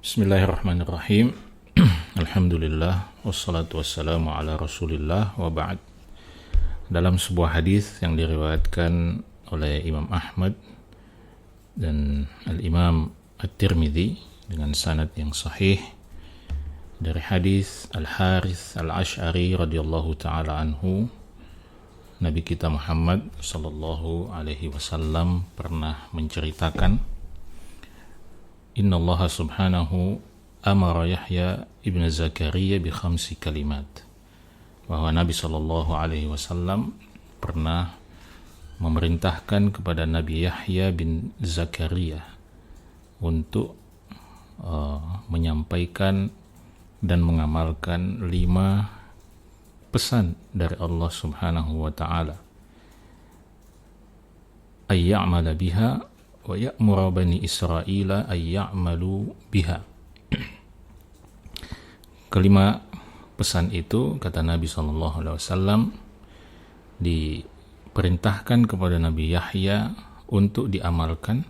Bismillahirrahmanirrahim. Alhamdulillah wassalatu wassalamu ala Rasulillah wa ba'd. Dalam sebuah hadis yang diriwayatkan oleh Imam Ahmad dan Al-Imam At-Tirmidzi dengan sanad yang sahih dari hadis Al-Harits Al-Asy'ari radhiyallahu taala anhu, Nabi kita Muhammad sallallahu alaihi wasallam pernah menceritakan, Inna Allah subhanahu amara Yahya ibn Zakaria bi khamsi kalimat, bahwa Nabi sallallahu alaihi wasallam pernah memerintahkan kepada Nabi Yahya bin Zakaria untuk menyampaikan dan mengamalkan 5 pesan dari Allah subhanahu wa ta'ala, ayya'mala biha wa ya'muru bani Israila ayya'malu biha. Kelima pesan itu, kata Nabi SAW, diperintahkan kepada Nabi Yahya untuk diamalkan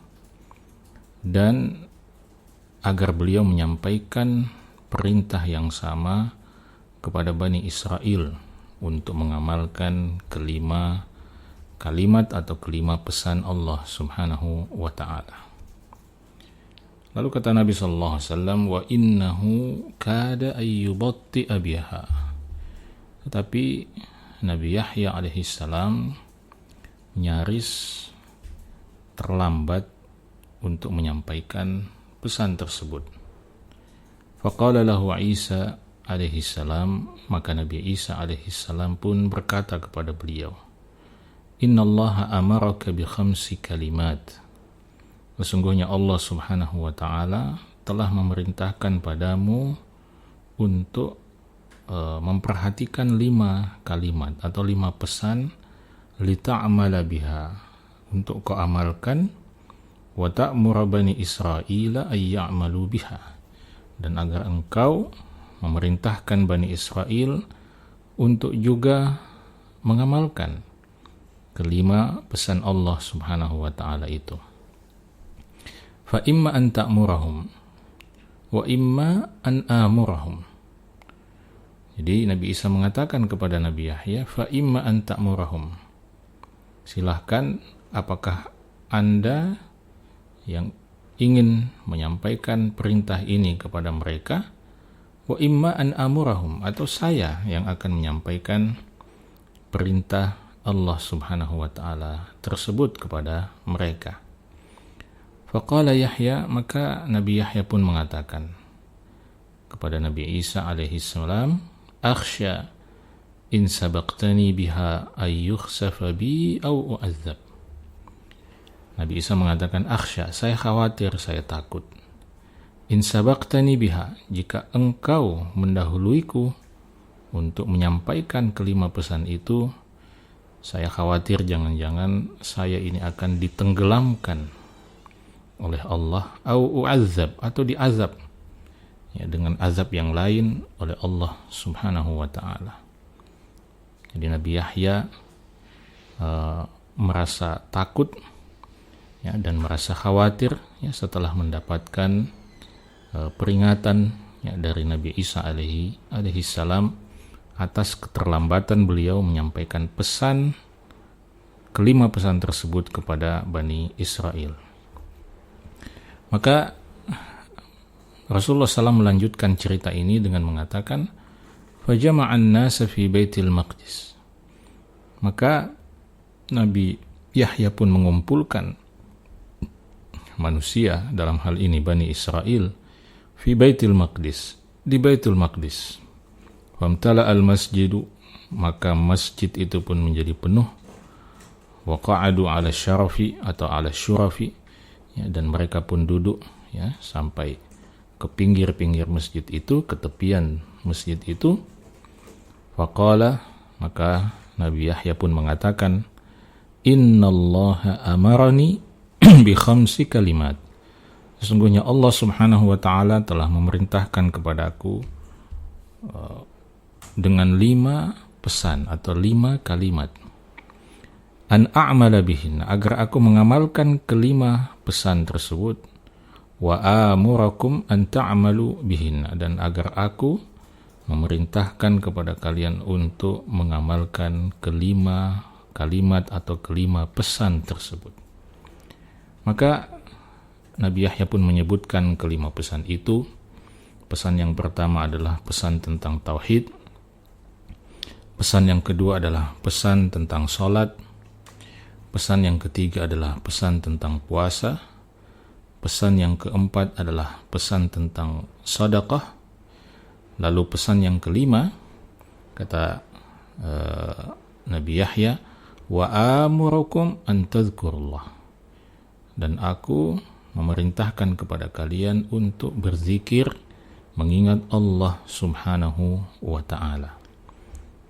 dan agar beliau menyampaikan perintah yang sama kepada Bani Israel untuk mengamalkan kelima kalimat atau kelima pesan Allah subhanahu wa ta'ala. Lalu kata Nabi SAW, wa innahu kada ayyubatti'a biha. Tetapi Nabi Yahya alaihissalam nyaris terlambat untuk menyampaikan pesan tersebut. Faqala lahu Isa alaihissalam, maka Nabi Isa alaihissalam pun berkata kepada beliau, Innallaha amaraka bi khamsi kalimat. Sesungguhnya Allah subhanahu wa ta'ala telah memerintahkan padamu untuk memperhatikan 5 kalimat atau 5 pesan, lita'amala biha, untuk kau amalkan, wa ta'mura bani Israila ayya'malu biha, dan agar engkau memerintahkan Bani Israel untuk juga mengamalkan kelima pesan Allah subhanahu wa ta'ala itu. Fa imma an ta'murahum wa imma an amurahum. Jadi Nabi Isa mengatakan kepada Nabi Yahya, fa imma an ta'murahum, silahkan, apakah Anda yang ingin menyampaikan perintah ini kepada mereka, wa imma an amurahum, atau saya yang akan menyampaikan perintah Allah subhanahu wa ta'ala tersebut kepada mereka. Faqala Yahya, maka Nabi Yahya pun mengatakan kepada Nabi Isa alaihi salam, akhsha in sabaqtani biha ayyukhsafa bi au u'adzab. Nabi Isa mengatakan, akhsha, saya khawatir, saya takut, in sabaqtani biha, jika engkau mendahuluiku untuk menyampaikan kelima pesan itu, saya khawatir jangan-jangan saya ini akan ditenggelamkan oleh Allah, au u'adzab, atau diazab, ya, dengan azab yang lain oleh Allah subhanahu wa ta'ala. Jadi Nabi Yahya merasa takut, ya, dan merasa khawatir, ya, setelah mendapatkan peringatan, ya, dari Nabi Isa alaihi salam atas keterlambatan beliau menyampaikan kelima pesan tersebut kepada Bani Israel. Maka Rasulullah SAW melanjutkan cerita ini dengan mengatakan, fajama'an nasa fi baitil maqdis. Maka Nabi Yahya pun mengumpulkan manusia, dalam hal ini Bani Israel, fi baitil maqdis, di Baitul Maqdis. Famtala al-masjidu, maka masjid itu pun menjadi penuh. Wa qa'adu ala syarafi atau ala syurafi, ya, dan mereka pun duduk, ya, sampai ke pinggir-pinggir masjid itu, ke tepian masjid itu. Faqala, maka Nabi Yahya pun mengatakan, innallaha amarani bi khamsi kalimat. Sesungguhnya Allah subhanahu wa ta'ala telah memerintahkan kepadaku dengan 5 pesan atau 5 kalimat, an a'mala bihin, agar aku mengamalkan kelima pesan tersebut, wa amurakum an ta'malu bihinna, dan agar aku memerintahkan kepada kalian untuk mengamalkan kelima kalimat atau kelima pesan tersebut. Maka Nabi Yahya pun menyebutkan kelima pesan itu. Pesan yang pertama adalah pesan tentang tauhid. Pesan yang kedua adalah pesan tentang sholat. Pesan yang ketiga adalah pesan tentang puasa. Pesan yang keempat adalah pesan tentang sedekah. Lalu pesan yang kelima, kata Nabi Yahya, wa amurukum an tadhkurullah, dan aku memerintahkan kepada kalian untuk berzikir mengingat Allah Subhanahu wa ta'ala.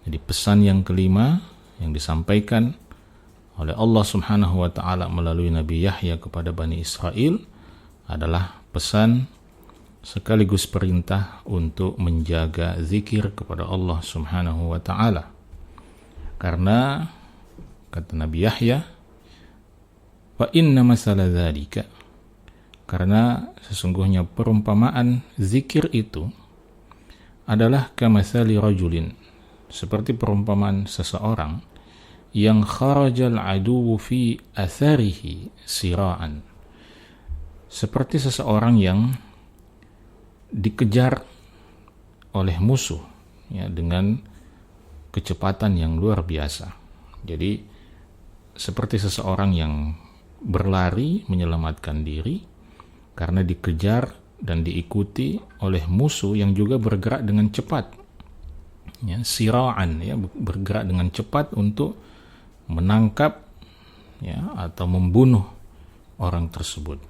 Jadi pesan yang kelima yang disampaikan oleh Allah Subhanahu wa ta'ala melalui Nabi Yahya kepada Bani Israel adalah pesan sekaligus perintah untuk menjaga zikir kepada Allah Subhanahu wa ta'ala. Karena kata Nabi Yahya, wa inna masala dzalika, karena sesungguhnya perumpamaan zikir itu adalah kamathali rajulin, seperti perumpamaan seseorang yang kharajal aduwu fi atharihi siraan, seperti seseorang yang dikejar oleh musuh ya, dengan kecepatan yang luar biasa. Jadi seperti seseorang yang berlari menyelamatkan diri karena dikejar dan diikuti oleh musuh yang juga bergerak dengan cepat ya, siraan ya, bergerak dengan cepat untuk menangkap ya, atau membunuh orang tersebut.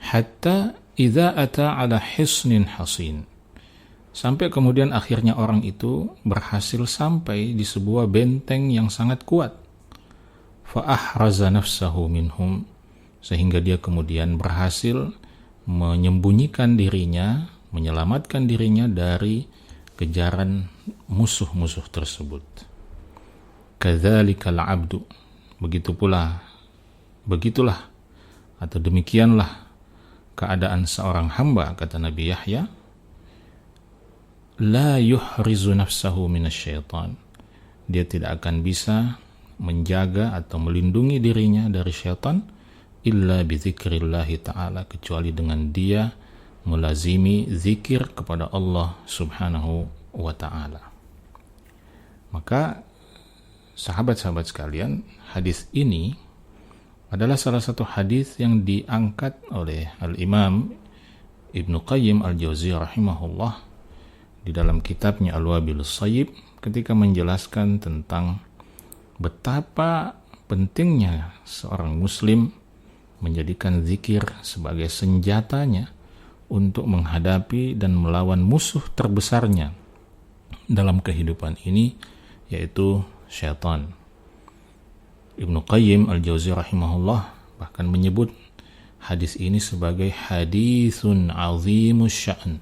Hatta idza ata ala hisnin hasin, sampai kemudian akhirnya orang itu berhasil sampai di sebuah benteng yang sangat kuat. Fa ahraza nafsahu minhum, sehingga dia kemudian berhasil menyembunyikan dirinya, menyelamatkan dirinya dari kejaran musuh-musuh tersebut. Kadzalikal abdu, begitulah atau demikianlah keadaan seorang hamba, kata Nabi Yahya, la yuhrizu nafsahu minasyaitan, dia tidak akan bisa menjaga atau melindungi dirinya dari syaitan illa bizikrillahi ta'ala, kecuali dengan dia melazimi zikir kepada Allah Subhanahu wa ta'ala. Maka sahabat-sahabat sekalian, hadis ini adalah salah satu hadis yang diangkat oleh Al-Imam Ibnu Qayyim Al-Jauziyah rahimahullah di dalam kitabnya Al-Wabilus Shayyib, ketika menjelaskan tentang betapa pentingnya seorang muslim menjadikan zikir sebagai senjatanya untuk menghadapi dan melawan musuh terbesarnya dalam kehidupan ini, yaitu syaitan. Ibnu Qayyim Al-Jauziyah rahimahullah bahkan menyebut hadis ini sebagai hadisun azimus sya'n,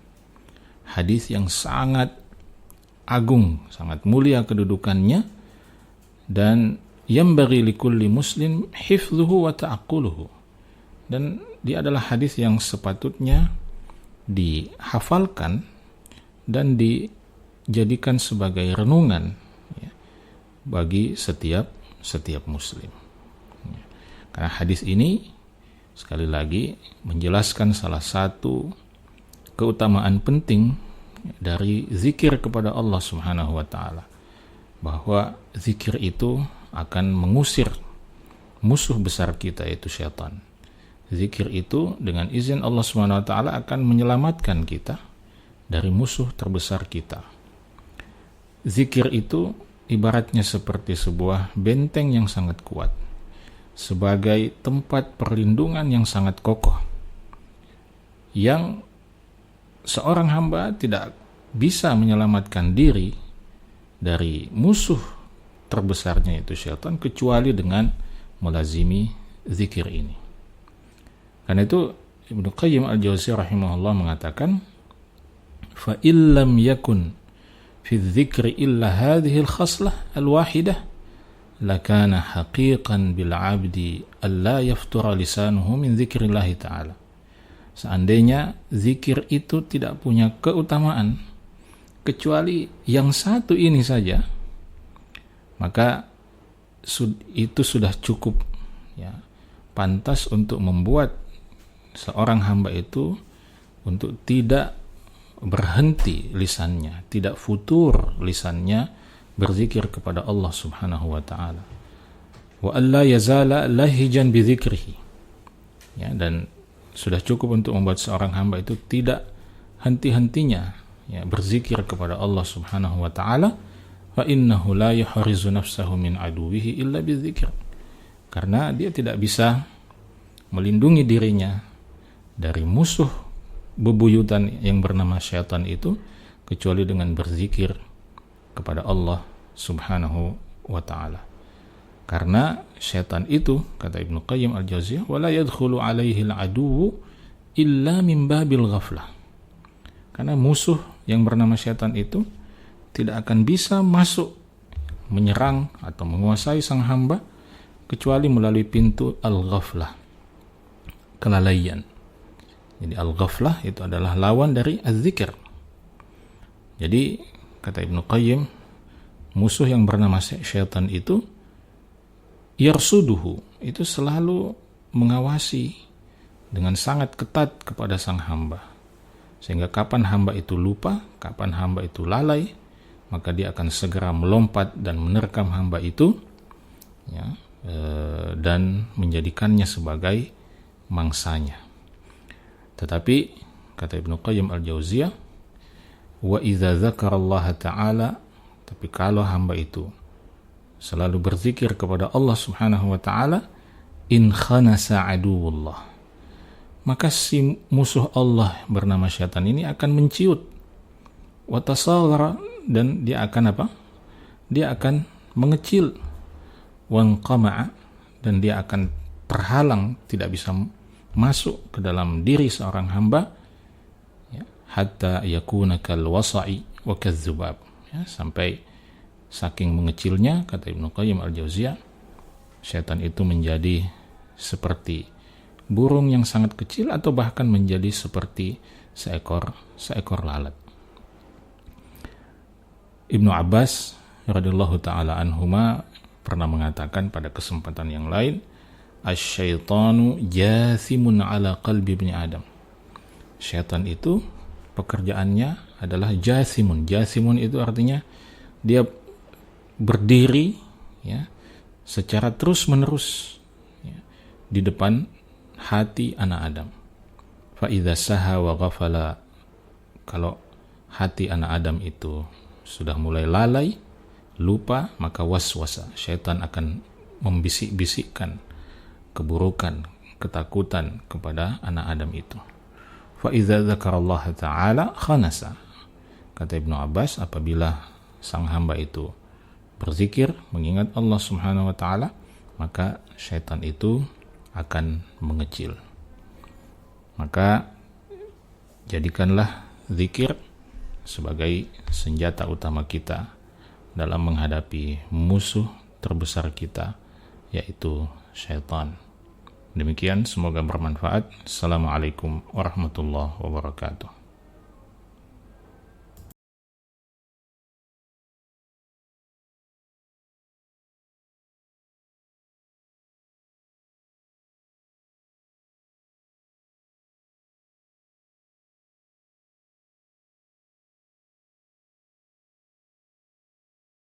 hadis yang sangat agung, sangat mulia kedudukannya, dan yambaghi likulli muslim hifdhuhu wa ta'aqquluhu, dan dia adalah hadis yang sepatutnya dihafalkan dan dijadikan sebagai renungan ya, bagi setiap muslim. Karena hadis ini sekali lagi menjelaskan salah satu keutamaan penting dari zikir kepada Allah Subhanahu wa ta'ala, bahwa zikir itu akan mengusir musuh besar kita, yaitu syaitan. Zikir itu dengan izin Allah Subhanahu wa ta'ala akan menyelamatkan kita dari musuh terbesar kita. Zikir itu ibaratnya seperti sebuah benteng yang sangat kuat, sebagai tempat perlindungan yang sangat kokoh, yang seorang hamba tidak bisa menyelamatkan diri dari musuh terbesarnya, yaitu syaitan, kecuali dengan melazimi zikir ini. Karena itu Ibnu Qayyim Al-Jauziyah rahimahullah mengatakan, fa illam yakun fi dzikri illa hadhihi al-khaslah al-wahidah lakana haqiqan bil 'abdi alla yaftura lisanuhu min dzikrillah ta'ala. Seandainya zikir itu tidak punya keutamaan kecuali yang satu ini saja, maka itu sudah cukup, ya, pantas untuk membuat seorang hamba itu untuk tidak berhenti lisannya, tidak futur lisannya berzikir kepada Allah Subhanahu wa taala. Wa alla yazala lahijan bi dzikrihi. Ya, dan sudah cukup untuk membuat seorang hamba itu tidak henti-hentinya, ya, berzikir kepada Allah Subhanahu wa taala. Fa innahu la yuhrizu nafsahu min aduwihi illa bidzikr. Karena dia tidak bisa melindungi dirinya dari musuh bebuyutan yang bernama syaitan itu kecuali dengan berzikir kepada Allah Subhanahu wa taala. Karena syaitan itu, kata Ibnu Qayyim al-Jauziyah, wala yadkhulu alaihi al-aduwu illa min babil ghaflah. Karena musuh yang bernama syaitan itu tidak akan bisa masuk menyerang atau menguasai sang hamba kecuali melalui pintu al-ghaflah, kelalaian. Jadi al-ghaflah itu adalah lawan dari az-zikir. Jadi kata Ibnu Qayyim, musuh yang bernama syaitan itu yarsuduhu, itu selalu mengawasi dengan sangat ketat kepada sang hamba, sehingga kapan hamba itu lupa, kapan hamba itu lalai, maka dia akan segera melompat dan menerkam hamba itu, ya, dan menjadikannya sebagai mangsanya. Tetapi kata Ibnu Qayyim al-Jauziyah, wa idza dzakarallaha ta'ala, tapi kalau hamba itu selalu berzikir kepada Allah Subhanahu wa taala, in khanasa aduwullah, maka si musuh Allah bernama syaitan ini akan menciut, wa tasawara, dan dia akan apa? Dia akan mengecil, wanqama'a, dan dia akan terhalang, tidak bisa masuk ke dalam diri seorang hamba, ya, hatta yakuna kal wasa'i wa kadzubab, ya, sampai saking mengecilnya, kata Ibnu Qayyim al-Jauziyah, syaitan itu menjadi seperti burung yang sangat kecil atau bahkan menjadi seperti seekor lalat. Ibnu Abbas radhiyallahu taala anhuma pernah mengatakan pada kesempatan yang lain, asyaitanu jathimun ala qalbi ibni Adam. Syaitan itu pekerjaannya adalah jathimun. Jathimun itu artinya dia berdiri, ya, secara terus-menerus, ya, di depan hati anak Adam. Fa idza saha wa ghafala, kalau hati anak Adam itu sudah mulai lalai, lupa, maka waswasa, syaitan akan membisik-bisikkan keburukan, ketakutan kepada anak Adam itu. Fa idza dzakarallaha ta'ala khanasa. Kata Ibnu Abbas, apabila sang hamba itu berzikir, mengingat Allah Subhanahu wa taala, maka syaitan itu akan mengecil. Maka jadikanlah zikir sebagai senjata utama kita dalam menghadapi musuh terbesar kita, yaitu syaitan. Demikian, semoga bermanfaat. Assalamualaikum warahmatullahi wabarakatuh.